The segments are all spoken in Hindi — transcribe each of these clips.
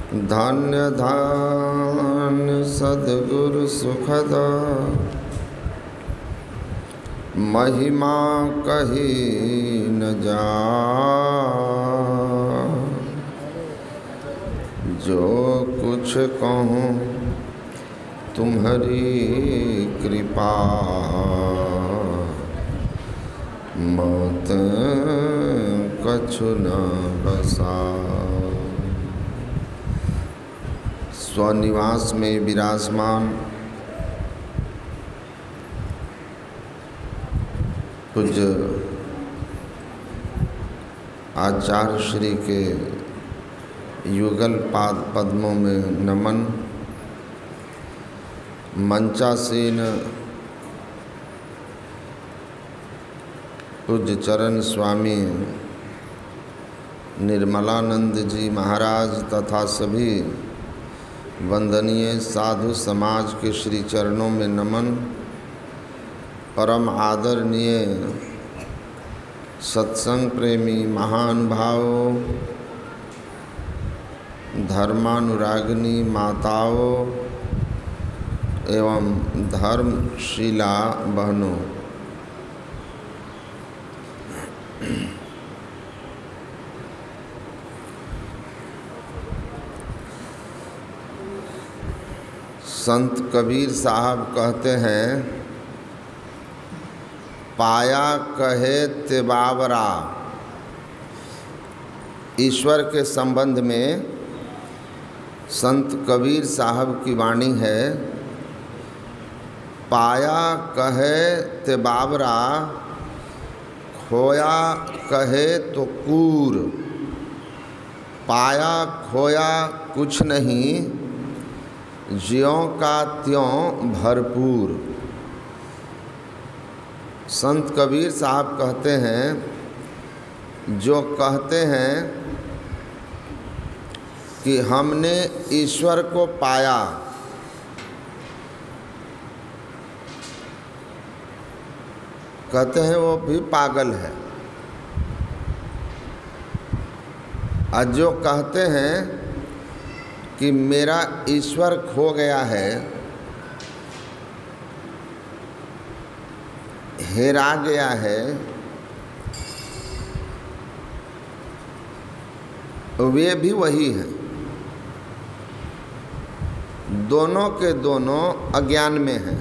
धन्य धन्य सद्गुरु सुखद महिमा कही न जा। जो कुछ कहूँ तुम्हारी कृपा, मत कछु न बसा। स्वनिवास में विराजमान पूज्य आचार्य श्री के युगल पाद पद्मों में नमन। मंचासीन पूज्य चरण स्वामी निर्मलानंद जी महाराज तथा सभी वंदनीय साधु समाज के श्री चरणों में नमन। परम आदरणीय सत्संग प्रेमी महानुभावों, धर्मानुरागिनी माताओं एवं धर्मशीला बहनों, संत कबीर साहब कहते हैं, पाया कहे ते बाबरा। ईश्वर के संबंध में संत कबीर साहब की वाणी है, पाया कहे ते बाबरा, खोया कहे तो कूर। पाया खोया कुछ नहीं, ज्यों का त्यों भरपूर। संत कबीर साहब कहते हैं, जो कहते हैं कि हमने ईश्वर को पाया, कहते हैं वो भी पागल है। और जो कहते हैं कि मेरा ईश्वर खो गया है, हेरा गया है, वे भी वही हैं। दोनों के दोनों अज्ञान में हैं।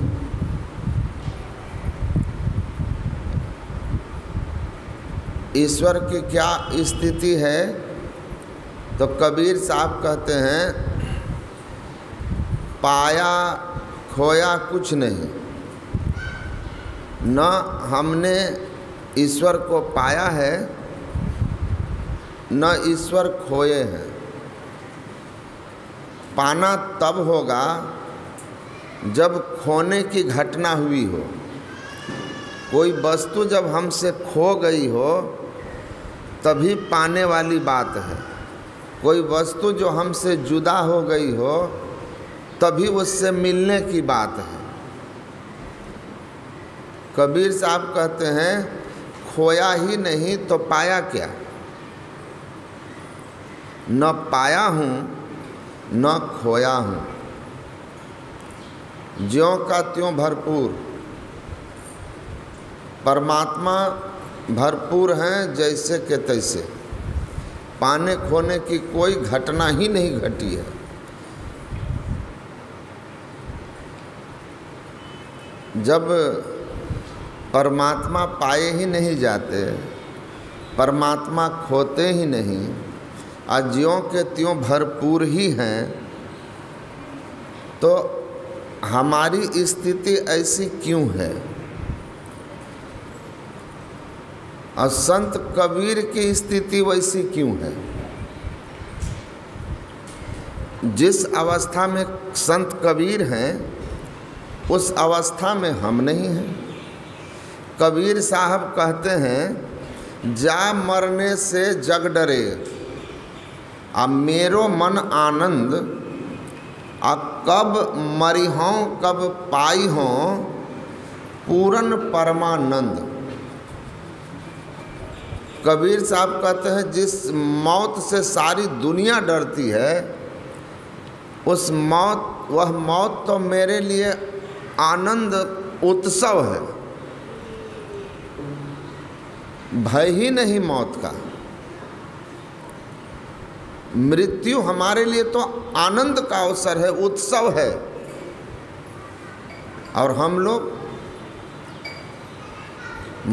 ईश्वर की क्या स्थिति है, तो कबीर साहब कहते हैं, पाया खोया कुछ नहीं। न हमने ईश्वर को पाया है, न ईश्वर खोए हैं। पाना तब होगा जब खोने की घटना हुई हो। कोई वस्तु जब हमसे खो गई हो तभी पाने वाली बात है। कोई वस्तु जो हमसे जुदा हो गई हो तभी उससे मिलने की बात है। कबीर साहब कहते हैं, खोया ही नहीं तो पाया क्या। न पाया हूँ न खोया हूँ, ज्यों का त्यों भरपूर। परमात्मा भरपूर हैं जैसे के तैसे। पाने खोने की कोई घटना ही नहीं घटी है। जब परमात्मा पाए ही नहीं जाते, परमात्मा खोते ही नहीं, और ज्यों के त्यों भरपूर ही हैं, तो हमारी स्थिति ऐसी क्यों है। और संत कबीर की स्थिति वैसी क्यों है। जिस अवस्था में संत कबीर हैं उस अवस्था में हम नहीं हैं। कबीर साहब कहते हैं, जा मरने से जग डरे, आ मेरो मन आनंद, आ कब मरी हों कब पाई हों पूरन परमानंद। कबीर साहब कहते हैं, जिस मौत से सारी दुनिया डरती है वह मौत तो मेरे लिए आनंद उत्सव है, भय ही नहीं मौत का। मृत्यु हमारे लिए तो आनंद का अवसर है, उत्सव है, और हम लोग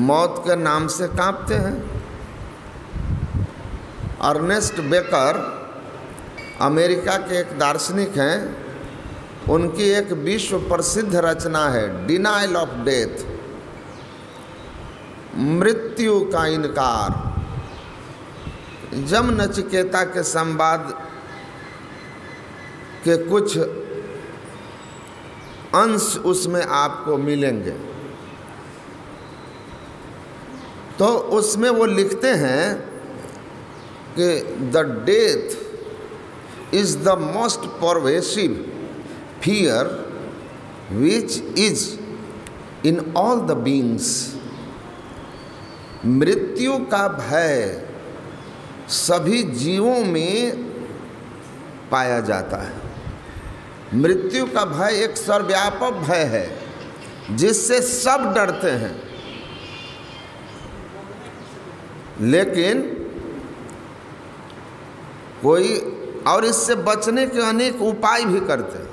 मौत के नाम से कांपते हैं। अर्नेस्ट बेकर अमेरिका के एक दार्शनिक हैं, उनकी एक विश्व प्रसिद्ध रचना है डिनाइल ऑफ डेथ, मृत्यु का इनकार। जब नचिकेता के संवाद के कुछ अंश उसमें आपको मिलेंगे, तो उसमें वो लिखते हैं कि the death is the most pervasive fear which is in all the beings. मृत्यु का भय सभी जीवों में पाया जाता है। मृत्यु का भय एक सर्वव्यापक भय है जिससे सब डरते हैं, लेकिन कोई और इससे बचने के अनेक उपाय भी करते हैं।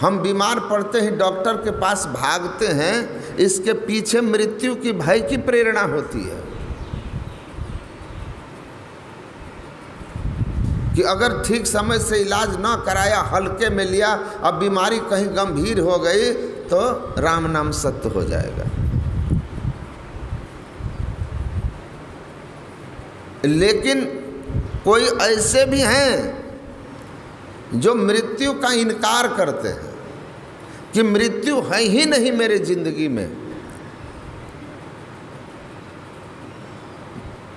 हम बीमार पड़ते हैं, डॉक्टर के पास भागते हैं, इसके पीछे मृत्यु की भय की प्रेरणा होती है कि अगर ठीक समय से इलाज ना कराया, हल्के में लिया, अब बीमारी कहीं गंभीर हो गई तो राम नाम सत्य हो जाएगा। लेकिन कोई ऐसे भी हैं जो मृत्यु का इनकार करते हैं कि मृत्यु है ही नहीं मेरे जिंदगी में।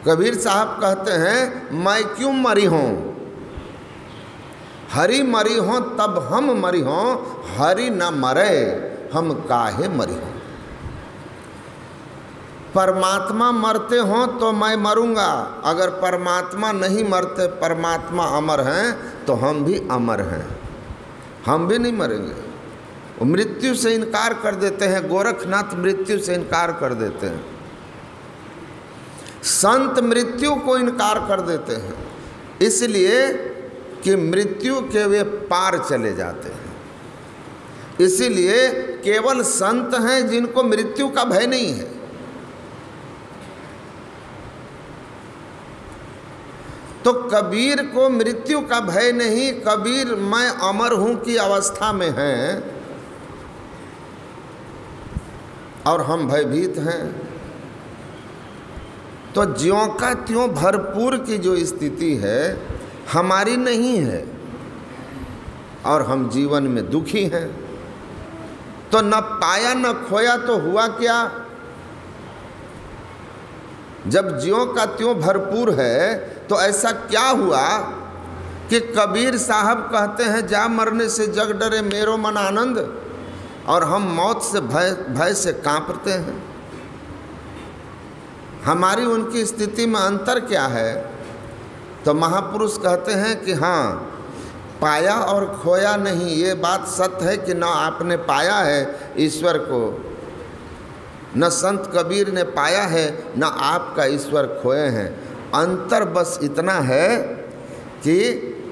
कबीर साहब कहते हैं, मैं क्यों मरी हूँ, हरि मरी हो तब हम मरी हो, हरि न मरे हम काहे मरी हो। परमात्मा मरते हो तो मैं मरूंगा, अगर परमात्मा नहीं मरते, परमात्मा अमर हैं, तो हम भी अमर हैं, हम भी नहीं मरेंगे। वो मृत्यु से इनकार कर देते हैं, गोरखनाथ मृत्यु से इनकार कर देते हैं, संत मृत्यु को इनकार कर देते हैं, इसलिए कि मृत्यु के वे पार चले जाते हैं। इसीलिए केवल संत हैं जिनको मृत्यु का भय नहीं है। तो कबीर को मृत्यु का भय नहीं, कबीर मैं अमर हूं की अवस्था में हैं और हम भयभीत हैं। तो ज्यों का त्यों भरपूर की जो स्थिति है हमारी नहीं है और हम जीवन में दुखी हैं। तो न पाया न खोया तो हुआ क्या? जब ज्यों का त्यों भरपूर है तो ऐसा क्या हुआ कि कबीर साहब कहते हैं, जा मरने से जग डरे मेरो मन आनंद, और हम मौत से भय से कांपते हैं। हमारी उनकी स्थिति में अंतर क्या है? तो महापुरुष कहते हैं कि हाँ, पाया और खोया नहीं, ये बात सत्य है कि न आपने पाया है ईश्वर को, न संत कबीर ने पाया है, न आपका ईश्वर खोए हैं। अंतर बस इतना है कि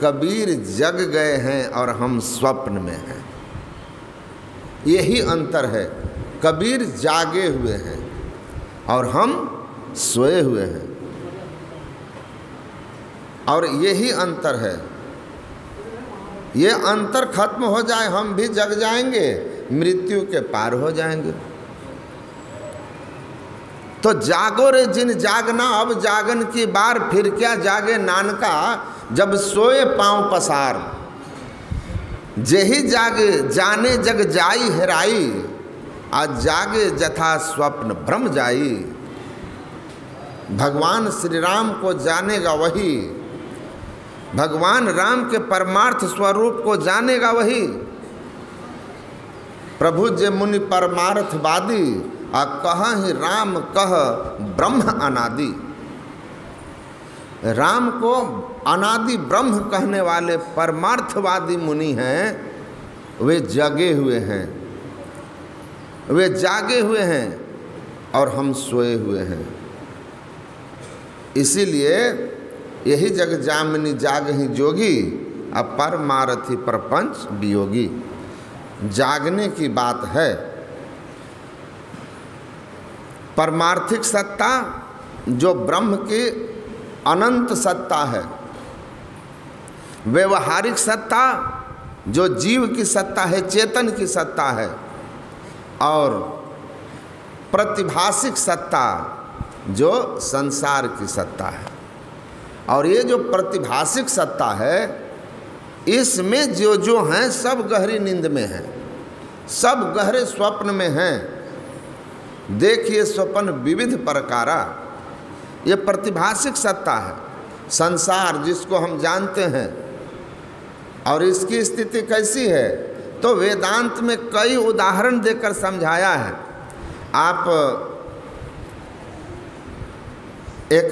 कबीर जग गए हैं और हम स्वप्न में हैं, यही अंतर है। कबीर जागे हुए हैं और हम सोए हुए हैं, और यही अंतर है। ये अंतर खत्म हो जाए, हम भी जग जाएंगे, मृत्यु के पार हो जाएंगे। तो जागो रे जिन जागना, अब जागन की बार, फिर क्या जागे नानका, जब सोए पांव पसार। जेहि जागे जाने जग जाई हेराई, आज जागे जथा स्वप्न भ्रम जाई। भगवान श्री राम को जानेगा वही, भगवान राम के परमार्थ स्वरूप को जानेगा वही। प्रभु जे मुनि परमार्थवादी, आ कह ही राम कह ब्रह्म अनादि। राम को अनादि ब्रह्म कहने वाले परमार्थवादी मुनि हैं, वे जगे हुए हैं, वे जागे हुए हैं और हम सोए हुए हैं। इसीलिए यही जग जामिनी जागहि जोगी, अब परमारथी प्रपंच वियोगी। जागने की बात है। परमार्थिक सत्ता जो ब्रह्म की अनंत सत्ता है, व्यवहारिक सत्ता जो जीव की सत्ता है, चेतन की सत्ता है, और प्रतिभासिक सत्ता जो संसार की सत्ता है। और ये जो प्रतिभासिक सत्ता है, इसमें जो हैं सब गहरी नींद में हैं, सब गहरे स्वप्न में हैं। देखिए स्वप्न विविध प्रकारा, ये प्रतिभासिक सत्ता है। संसार जिसको हम जानते हैं, और इसकी स्थिति कैसी है तो वेदांत में कई उदाहरण देकर समझाया है। आप एक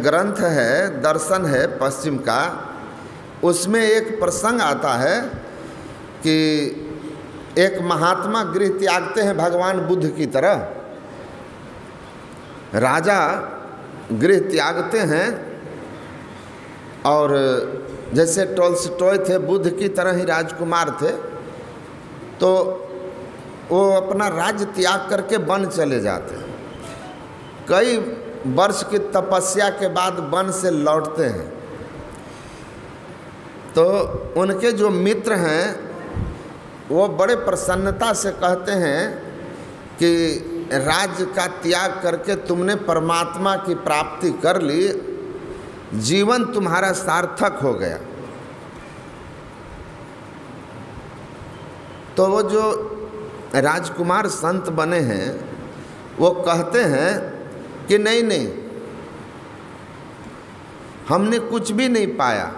ग्रंथ है, दर्शन है पश्चिम का, उसमें एक प्रसंग आता है कि एक महात्मा गृह त्यागते हैं भगवान बुद्ध की तरह। राजा गृह त्यागते हैं, और जैसे टोल्स्टॉय थे, बुद्ध की तरह ही राजकुमार थे, तो वो अपना राज्य त्याग करके वन चले जाते हैं। कई वर्ष की तपस्या के बाद वन से लौटते हैं, तो उनके जो मित्र हैं वो बड़े प्रसन्नता से कहते हैं कि राज्य का त्याग करके तुमने परमात्मा की प्राप्ति कर ली, जीवन तुम्हारा सार्थक हो गया। तो वो जो राजकुमार संत बने हैं वो कहते हैं कि नहीं नहीं, हमने कुछ भी नहीं पाया।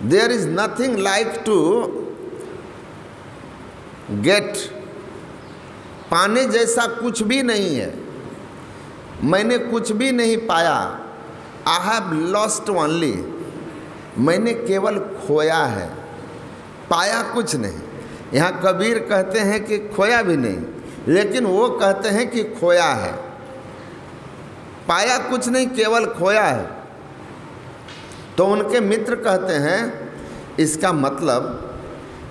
There is nothing like to get, पाने जैसा कुछ भी नहीं है। मैंने कुछ भी नहीं पाया। आई हैव लॉस्ट ओनली, मैंने केवल खोया है, पाया कुछ नहीं। यहाँ कबीर कहते हैं कि खोया भी नहीं, लेकिन वो कहते हैं कि खोया है, पाया कुछ नहीं, केवल खोया है। तो उनके मित्र कहते हैं इसका मतलब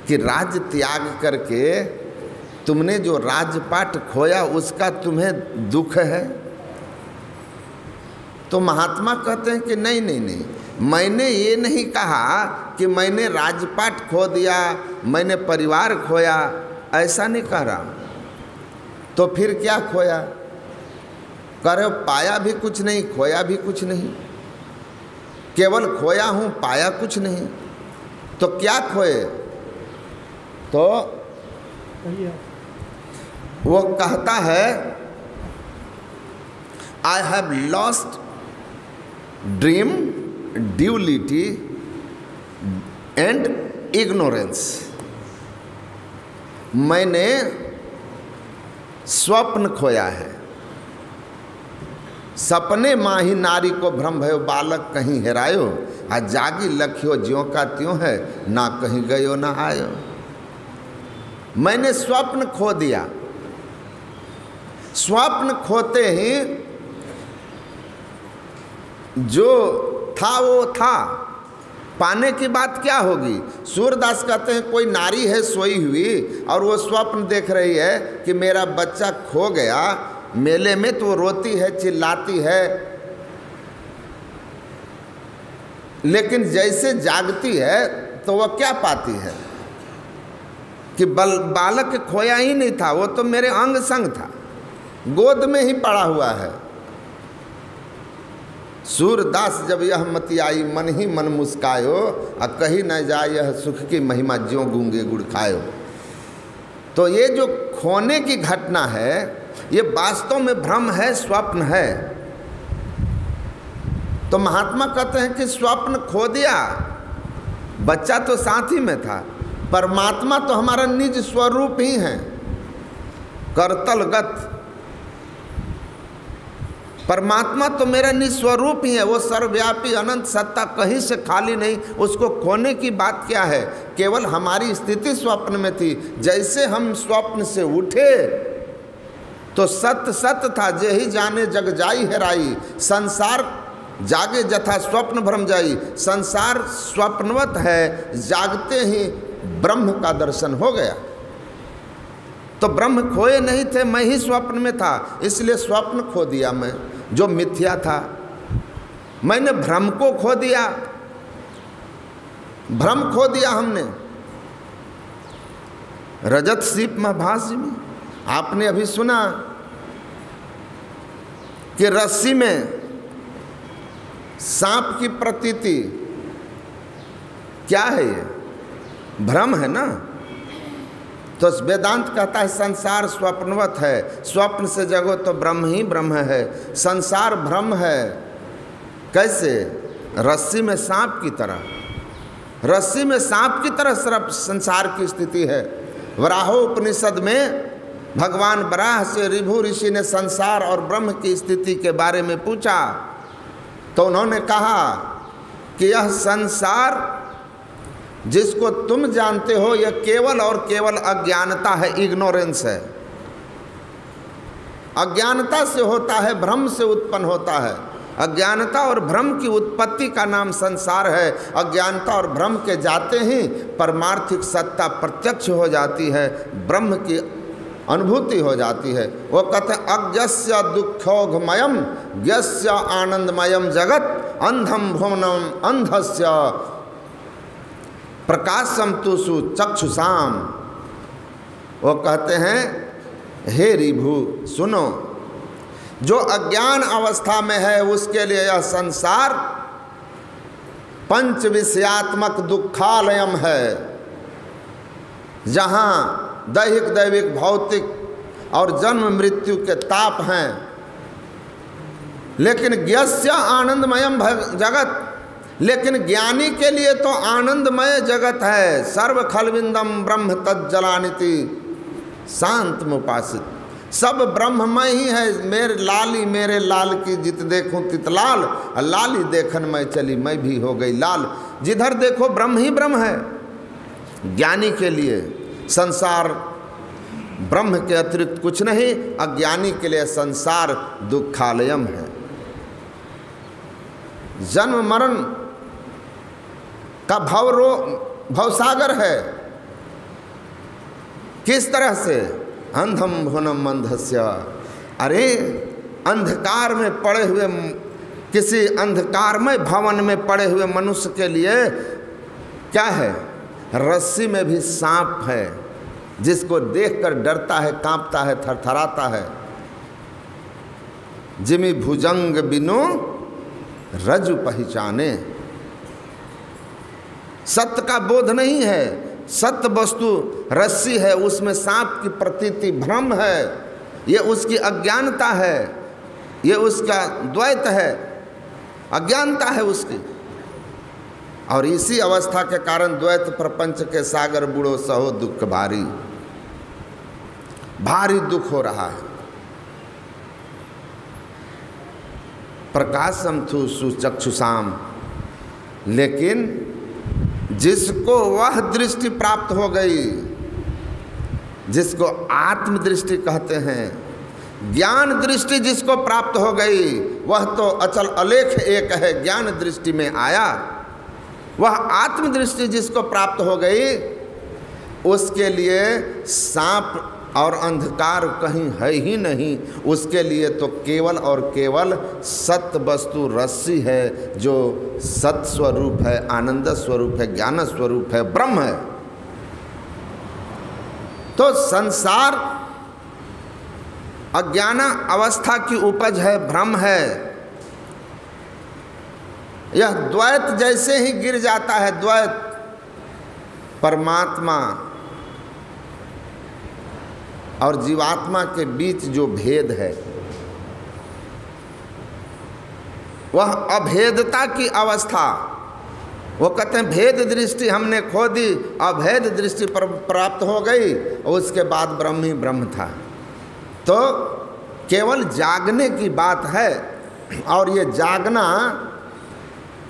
कि राज्य त्याग करके तुमने जो राजपाट खोया उसका तुम्हें दुख है। तो महात्मा कहते हैं कि नहीं नहीं नहीं, मैंने ये नहीं कहा कि मैंने राजपाट खो दिया, मैंने परिवार खोया, ऐसा नहीं कह रहा। तो फिर क्या खोया? कह रहे हो पाया भी कुछ नहीं, खोया भी कुछ नहीं, केवल खोया हूँ, पाया कुछ नहीं। तो क्या खोए? तो वो कहता है I have lost dream, duality and ignorance. मैंने स्वप्न खोया है। सपने माही नारी को भ्रम भयो, बालक कहीं हेरायो, आ जागी लखियो ज्यों का त्यों है, ना कहीं गयो ना आयो। मैंने स्वप्न खो दिया। स्वप्न खोते ही जो था वो था, पाने की बात क्या होगी? सूरदास कहते हैं कोई नारी है सोई हुई और वो स्वप्न देख रही है कि मेरा बच्चा खो गया, मेले में तो वो रोती है, चिल्लाती है, लेकिन जैसे जागती है तो वह क्या पाती है कि बालक खोया ही नहीं था, वो तो मेरे अंग संग था, गोद में ही पड़ा हुआ है। सूरदास जब यह मति आई, मन ही मन मुस्कायो, आ कही न जाए यह सुख की महिमा, ज्यों गूंगे गुड़ खायो। तो ये जो खोने की घटना है ये वास्तव में भ्रम है, स्वप्न है। तो महात्मा कहते हैं कि स्वप्न खो दिया, बच्चा तो साथ ही में था, परमात्मा तो हमारा निज स्वरूप ही है, करतलगत परमात्मा तो मेरा निस्वरूप ही है, वो सर्वव्यापी अनंत सत्ता, कहीं से खाली नहीं। उसको खोने की बात क्या है? केवल हमारी स्थिति स्वप्न में थी। जैसे हम स्वप्न से उठे तो सत्य सत्य था, जेहि जाने जग जाई हेराई। संसार जागे जथा स्वप्न भ्रम जाई। संसार स्वप्नवत है, जागते ही ब्रह्म का दर्शन हो गया। तो ब्रह्म खोए नहीं थे, मैं ही स्वप्न में था, इसलिए स्वप्न खो दिया मैं, जो मिथ्या था। मैंने भ्रम को खो दिया, भ्रम खो दिया हमने। रजत सीप महाभाष्य में आपने अभी सुना कि रस्सी में सांप की प्रतीति क्या है? ये भ्रम है ना। तो वेदांत कहता है संसार स्वप्नवत है, स्वप्न से जगो तो ब्रह्म ही ब्रह्म है। संसार भ्रम है। कैसे? रस्सी में सांप की तरह, रस्सी में सांप की तरह सिर्फ संसार की स्थिति है। वराहोपनिषद में भगवान वराह से ऋभु ऋषि ने संसार और ब्रह्म की स्थिति के बारे में पूछा, तो उन्होंने कहा कि यह संसार जिसको तुम जानते हो यह केवल और केवल अज्ञानता है, इग्नोरेंस है। अज्ञानता से होता है, भ्रम से उत्पन्न होता है। अज्ञानता और भ्रम की उत्पत्ति का नाम संसार है। अज्ञानता और भ्रम के जाते ही परमार्थिक सत्ता प्रत्यक्ष हो जाती है, ब्रह्म की अनुभूति हो जाती है। वो कहते हैं अज्ञस्य दुखोघमयम ज्ञस्य आनंदमयम जगत अंधम भुवनम अंधस्य प्रकाशम तुसु चक्षुषाम। वो कहते हैं हे ऋभु सुनो, जो अज्ञान अवस्था में है उसके लिए यह संसार पंच विषयात्मक दुखालयम है, जहाँ दैहिक दैविक भौतिक और जन्म मृत्यु के ताप हैं। लेकिन ज्ञस्य आनंदमयम जगत, लेकिन ज्ञानी के लिए तो आनंदमय जगत है। सर्व खलविंदम ब्रह्म तज्जलानिति शांत मुपासित, सब ब्रह्ममय ही है। मेरे लाल की जित देखूं तित लाल, लाली देखन मैं चली मैं भी हो गई लाल। जिधर देखो ब्रह्म ही ब्रह्म है। ज्ञानी के लिए संसार ब्रह्म के अतिरिक्त कुछ नहीं, अज्ञानी के लिए संसार दुखालयम है, जन्म मरण का भवसागर है। किस तरह से? अंधम भुवनम अंधस्य। अरे अंधकार में पड़े हुए, किसी अंधकारमय भवन में पड़े हुए मनुष्य के लिए क्या है? रस्सी में भी सांप है, जिसको देखकर डरता है, कांपता है, थरथराता है। जिमि भुजंग बिनु रज्जु पहचाने। सत्य का बोध नहीं है, सत्य वस्तु रस्सी है, उसमें सांप की प्रतीति भ्रम है। ये उसकी अज्ञानता है, ये उसका द्वैत है, अज्ञानता है उसकी। और इसी अवस्था के कारण द्वैत प्रपंच के सागर बुढ़ो सहो दुख भारी, भारी दुख हो रहा है। प्रकाशम थु सुचक्षुषाम। लेकिन जिसको वह दृष्टि प्राप्त हो गई, जिसको आत्मदृष्टि कहते हैं, ज्ञान दृष्टि जिसको प्राप्त हो गई, वह तो अचल अलेख एक है, ज्ञान दृष्टि में आया। वह आत्मदृष्टि जिसको प्राप्त हो गई, उसके लिए सांप और अंधकार कहीं है ही नहीं। उसके लिए तो केवल और केवल सत्य वस्तु रस्सी है, जो सत स्वरूप है, आनंद स्वरूप है, ज्ञान स्वरूप है, ब्रह्म है। तो संसार अज्ञान अवस्था की उपज है, भ्रम है। यह द्वैत जैसे ही गिर जाता है, द्वैत परमात्मा और जीवात्मा के बीच जो भेद है, वह अभेदता की अवस्था। वो कहते हैं भेद दृष्टि हमने खो दी, अभेद दृष्टि पर प्राप्त हो गई, और उसके बाद ब्रह्म ही ब्रह्म था। तो केवल जागने की बात है, और ये जागना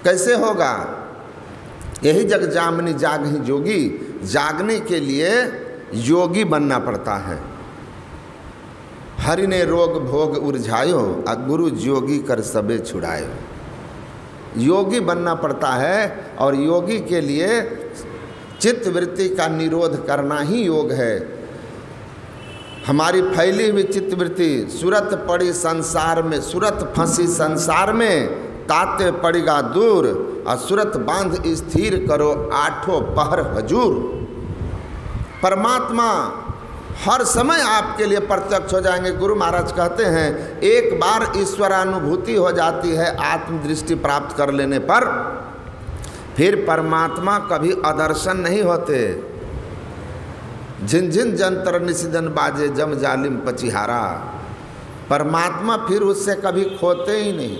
कैसे होगा? यही जग जामनी जागहि जोगी। जागने के लिए योगी बनना पड़ता है। हरि ने रोग भोग उरझायो, आ गुरु जोगी कर सबे छुड़ायो। योगी बनना पड़ता है और योगी के लिए चित्त वृत्ति का निरोध करना ही योग है। हमारी फैली हुई चित्त वृत्ति सूरत पड़ी संसार में, सूरत फंसी संसार में, ताते पड़ेगा दूर, और सूरत बांध स्थिर करो आठों पहर हजूर। परमात्मा हर समय आपके लिए प्रत्यक्ष हो जाएंगे। गुरु महाराज कहते हैं एक बार ईश्वरानुभूति हो जाती है आत्मदृष्टि प्राप्त कर लेने पर, फिर परमात्मा कभी अदर्शन नहीं होते। झिनझिन जंतर निशिदन बाजे जम जालिम पचिहारा। परमात्मा फिर उससे कभी खोते ही नहीं।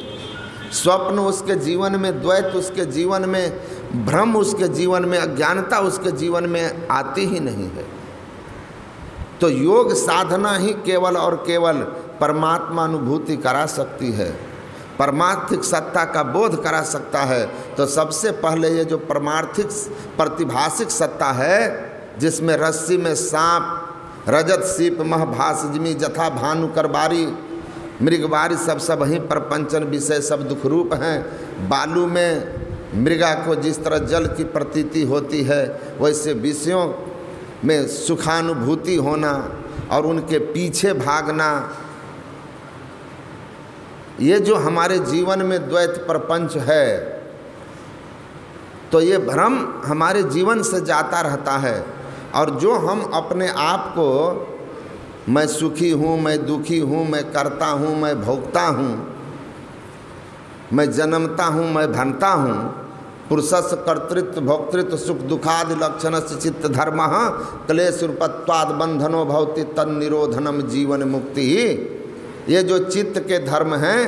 स्वप्न उसके जीवन में, द्वैत उसके जीवन में, भ्रम उसके जीवन में, अज्ञानता उसके जीवन में आती ही नहीं है। तो योग साधना ही केवल और केवल परमात्मा अनुभूति करा सकती है, परमार्थिक सत्ता का बोध करा सकता है। तो सबसे पहले ये जो परमार्थिक प्रतिभाषिक सत्ता है, जिसमें रस्सी में सांप, रजत सीप मह भासजमी जथा भानु करबारी, मृगवारी सब वहीं प्रपंचन विषय सब दुख रूप हैं। बालू में मृगा को जिस तरह जल की प्रतीति होती है, वैसे विषयों में सुखानुभूति होना और उनके पीछे भागना, ये जो हमारे जीवन में द्वैत प्रपंच है, तो ये भ्रम हमारे जीवन से जाता रहता है। और जो हम अपने आप को मैं सुखी हूँ, मैं दुखी हूँ, मैं करता हूँ, मैं भोगता हूँ, मैं जन्मता हूँ, मैं भनता हूँ, पुरुषस् कर्तृत्व भोक्तृत्व सुख दुखादि लक्षणस्य चित्त धर्म क्लेश रूपत्वाद बंधनो भवति तन्निरोधनम जीवन मुक्ति। ये जो चित्त के धर्म हैं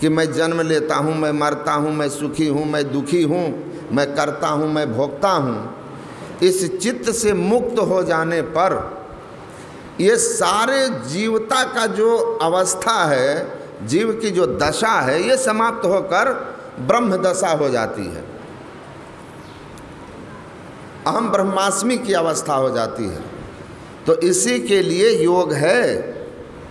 कि मैं जन्म लेता हूँ, मैं मरता हूँ, मैं सुखी हूँ, मैं दुखी हूँ, मैं करता हूँ, मैं भोगता हूँ, इस चित्त से मुक्त हो जाने पर ये सारे जीवता का जो अवस्था है, जीव की जो दशा है, ये समाप्त होकर ब्रह्म दशा हो जाती है, अहम ब्रह्मास्मि की अवस्था हो जाती है। तो इसी के लिए योग है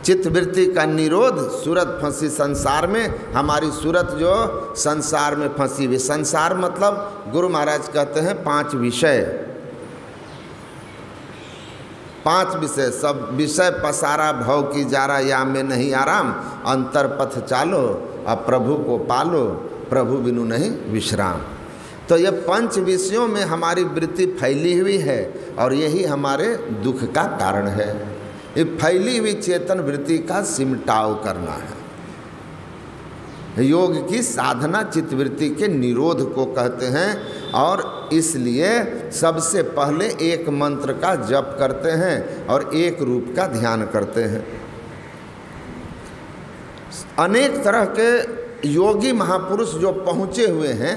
चित्तवृत्ति का निरोध। सूरत फंसी संसार में, हमारी सूरत जो संसार में फंसी हुई, संसार मतलब गुरु महाराज कहते हैं 5 विषय, 5 विषय, सब विषय पसारा भव की जारा, या में नहीं आराम, अंतर पथ चालो, अब प्रभु को पालो, प्रभु बिनु नहीं विश्राम। तो ये 5 विषयों में हमारी वृत्ति फैली हुई है और यही हमारे दुख का कारण है। ये फैली हुई चेतन वृत्ति का सिमटाव करना है। योग की साधना चित्तवृत्ति के निरोध को कहते हैं और इसलिए सबसे पहले एक मंत्र का जप करते हैं और एक रूप का ध्यान करते हैं। अनेक तरह के योगी महापुरुष जो पहुँचे हुए हैं,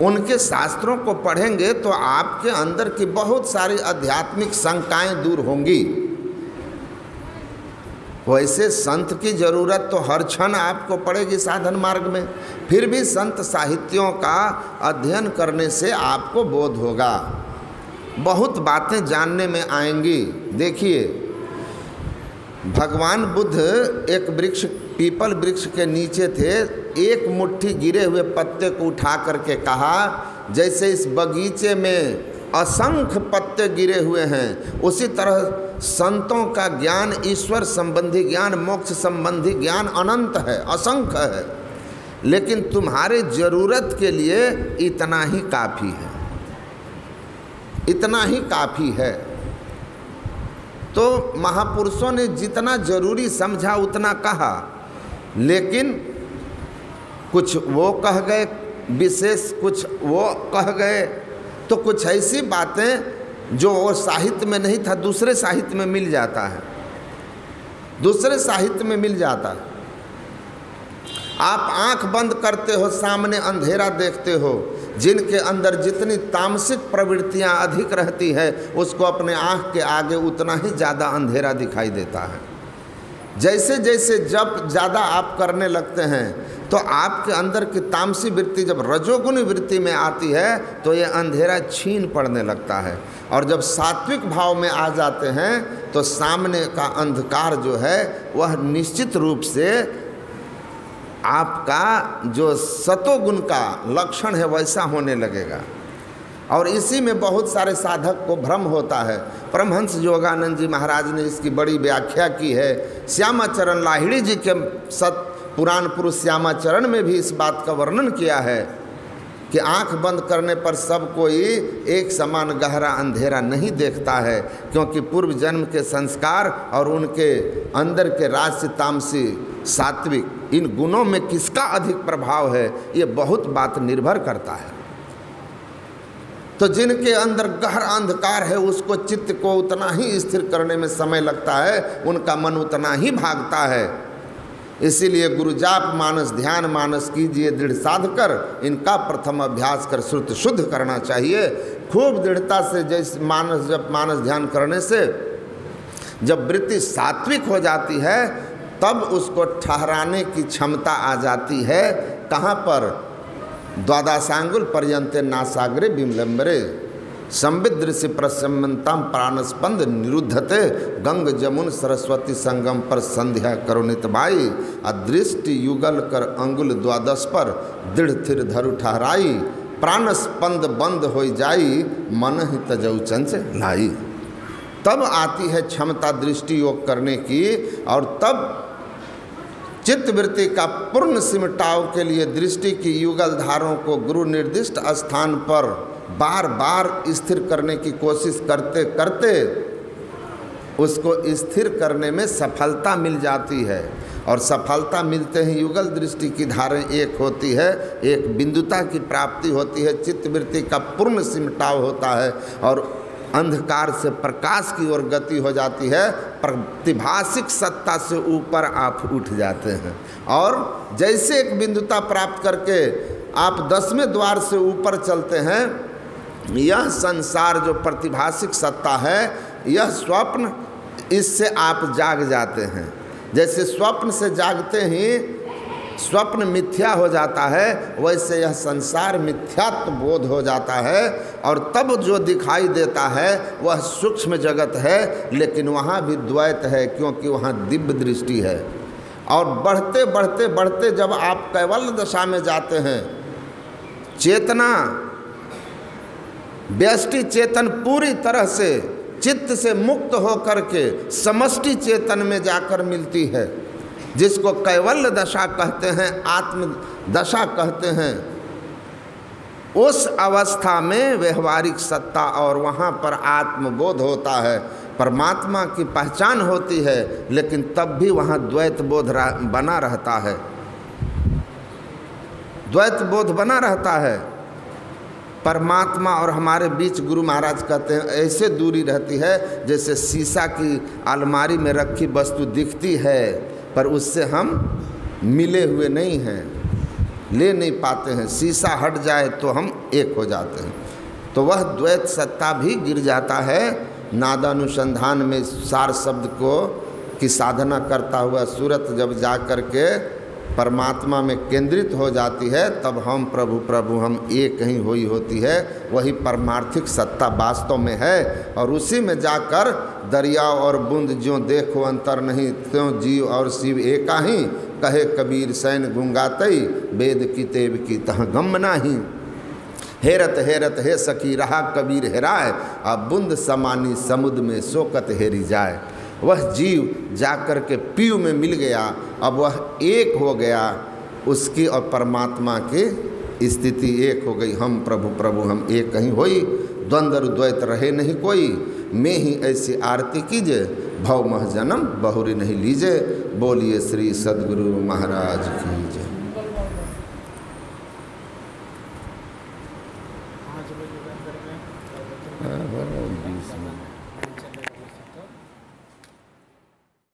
उनके शास्त्रों को पढ़ेंगे तो आपके अंदर की बहुत सारी आध्यात्मिक शंकाएं दूर होंगी। वैसे संत की ज़रूरत तो हर क्षण आपको पड़ेगी साधन मार्ग में, फिर भी संत साहित्यों का अध्ययन करने से आपको बोध होगा, बहुत बातें जानने में आएंगी। देखिए, भगवान बुद्ध एक वृक्ष, पीपल वृक्ष के नीचे थे, एक मुट्ठी गिरे हुए पत्ते को उठा करके कहा, जैसे इस बगीचे में असंख्य पत्ते गिरे हुए हैं, उसी तरह संतों का ज्ञान, ईश्वर संबंधी ज्ञान, मोक्ष संबंधी ज्ञान अनंत है, असंख्य है, लेकिन तुम्हारे जरूरत के लिए इतना ही काफ़ी है, इतना ही काफ़ी है। तो महापुरुषों ने जितना जरूरी समझा उतना कहा, लेकिन कुछ वो कह गए विशेष, कुछ वो कह गए, तो कुछ ऐसी बातें जो वो साहित्य में नहीं था दूसरे साहित्य में मिल जाता है, दूसरे साहित्य में मिल जाता है। आप आंख बंद करते हो, सामने अंधेरा देखते हो, जिनके अंदर जितनी तामसिक प्रवृत्तियां अधिक रहती है, उसको अपने आंख के आगे उतना ही ज़्यादा अंधेरा दिखाई देता है। जैसे जैसे जब ज़्यादा आप करने लगते हैं तो आपके अंदर की तामसी वृत्ति जब रजोगुणी वृत्ति में आती है तो ये अंधेरा छीन पड़ने लगता है, और जब सात्विक भाव में आ जाते हैं तो सामने का अंधकार जो है वह निश्चित रूप से आपका जो सतोगुण का लक्षण है वैसा होने लगेगा। और इसी में बहुत सारे साधक को भ्रम होता है। परमहंस योगानंद जी महाराज ने इसकी बड़ी व्याख्या की है। श्यामाचरण लाहिड़ी जी के सत पुराण पुरुष श्यामाचरण में भी इस बात का वर्णन किया है कि आंख बंद करने पर सब कोई एक समान गहरा अंधेरा नहीं देखता है, क्योंकि पूर्व जन्म के संस्कार और उनके अंदर के राजसी तामसी सात्विक इन गुणों में किसका अधिक प्रभाव है ये बहुत बात निर्भर करता है। तो जिनके अंदर गहरा अंधकार है उसको चित्त को उतना ही स्थिर करने में समय लगता है, उनका मन उतना ही भागता है। इसीलिए गुरु जाप मानस ध्यान मानस कीजिए दृढ़ साध कर, इनका प्रथम अभ्यास कर श्रुत शुद्ध करना चाहिए। खूब दृढ़ता से जैसे मानस जब मानस ध्यान करने से जब वृत्ति सात्विक हो जाती है तब उसको ठहराने की क्षमता आ जाती है। कहाँ पर? द्वादशांगुल पर्यंते नासाग्रे विमलंबरे संविदृश्य प्रसमंतम प्राणस्पंद निरुद्धते गंग जमुन सरस्वती संगम पर संध्या करुणित भाई अदृष्टि युगल कर अंगुल द्वादश पर दृढ़ थिर धरु ठहराई प्राणस्पंद बंद हो जाई मन ही तजऊ चंच लाई। तब आती है क्षमता दृष्टि योग करने की, और तब चित्त वृत्ति का पूर्ण सिमटाव के लिए दृष्टि की युगल धारों को गुरु निर्दिष्ट स्थान पर बार बार स्थिर करने की कोशिश करते करते उसको स्थिर करने में सफलता मिल जाती है। और सफलता मिलते ही युगल दृष्टि की धारें एक होती है, एक बिंदुता की प्राप्ति होती है, चित्त वृत्ति का पूर्ण सिमटाव होता है और अंधकार से प्रकाश की ओर गति हो जाती है। प्रतिभासिक सत्ता से ऊपर आप उठ जाते हैं, और जैसे एक बिंदुता प्राप्त करके आप 10वें द्वार से ऊपर चलते हैं, यह संसार जो प्रतिभासिक सत्ता है यह स्वप्न, इससे आप जाग जाते हैं। जैसे स्वप्न से जागते ही स्वप्न मिथ्या हो जाता है, वैसे यह संसार मिथ्यात्व बोध हो जाता है, और तब जो दिखाई देता है वह सूक्ष्म जगत है, लेकिन वहाँ भी द्वैत है, क्योंकि वहाँ दिव्य दृष्टि है। और बढ़ते बढ़ते बढ़ते जब आप कैवल्य दशा में जाते हैं, चेतना व्यष्टि चेतन पूरी तरह से चित्त से मुक्त होकर के समष्टि चेतन में जाकर मिलती है, जिसको कैवल्य दशा कहते हैं, आत्म दशा कहते हैं। उस अवस्था में व्यवहारिक सत्ता और वहाँ पर आत्मबोध होता है, परमात्मा की पहचान होती है, लेकिन तब भी वहाँ द्वैत बोध बना रहता है, द्वैत बोध बना रहता है। परमात्मा और हमारे बीच गुरु महाराज कहते हैं ऐसे दूरी रहती है जैसे शीशा की अलमारी में रखी वस्तु दिखती है, पर उससे हम मिले हुए नहीं हैं, ले नहीं पाते हैं। शीशा हट जाए तो हम एक हो जाते हैं, तो वह द्वैत सत्ता भी गिर जाता है। नादानुसंधान में सार शब्द को की साधना करता हुआ सूरत जब जा कर के परमात्मा में केंद्रित हो जाती है, तब हम प्रभु प्रभु हम एक ही हुई होती है। वही परमार्थिक सत्ता वास्तव में है, और उसी में जाकर दरिया और बूंद ज्यों देखो अंतर नहीं, त्यों जीव और शिव एका ही, कहे कबीर सैन गुंगातई, वेद की तेव की तह गम नाही। हेरत हेरत हे सखी रहा कबीर हेराए, अब बूंद समानी समुद्र में शोकत हेरी जाए। वह जीव जाकर के पीयू में मिल गया, अब वह एक हो गया, उसकी और परमात्मा की स्थिति एक हो गई। हम प्रभु प्रभु हम एक कहीं होई, द्वंद्व द्वैत रहे नहीं कोई, मैं ही ऐसी आरती कीजिए, भव मह जन्म बहुरी नहीं लीजिए। बोलिए श्री सद्गुरु महाराज की जय। हाँ, 20 मिनट।